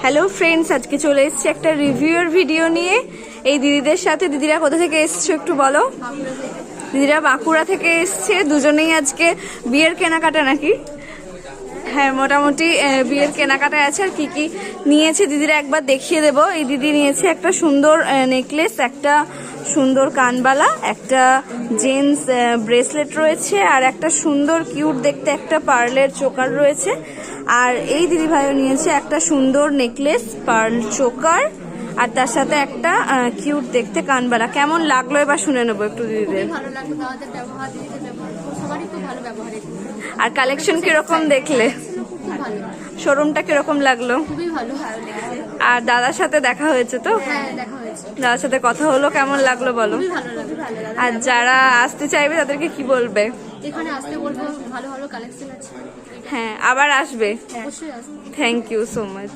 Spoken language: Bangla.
হ্যালো ফ্রেন্ডস, আজকে চলে এসেছি একটা রিভিউর ভিডিও নিয়ে এই দিদিদের সাথে। দিদিরা কোথা থেকে এসছো একটু বলো। দিদিরা বাঁকুড়া থেকে এসছে, দুজনেই আজকে বিয়ের কেনাকাটা নাকি? হ্যাঁ, মোটামুটি বিয়ের কেনাকাটা আছে। আর কি কি নিয়েছে দিদিরা একবার দেখিয়ে দেবো। এই দিদি নিয়েছে একটা সুন্দর নেকলেস, একটা সুন্দর কানবালা, একটা জেন্টস ব্রেসলেট রয়েছে, আর একটা সুন্দর কিউট দেখতে একটা পার্লের চোকার রয়েছে। আর এই দিদি ভাইও নিয়েছে একটা সুন্দর নেকলেস, পার্ল চোকার, আর তার সাথে একটা কিউট দেখতে কানবালা। কেমন লাগলো এবার শুনে নেবো একটু দিদিদের। আর কালেকশন কিরকম দেখলে? শোরুমটা কিরকম লাগলো? আর দাদার সাথে দেখা হয়েছে তো? দাদার সাথে কথা হলো, কেমন লাগলো বলো? আর যারা আসতে চাইবে তাদেরকে কি বলবে? এখানে আসতে বলবো, ভালো ভালো কালেকশন আছে। হ্যাঁ, আবার আসবে। অবশ্যই আসবে। Thank you so much.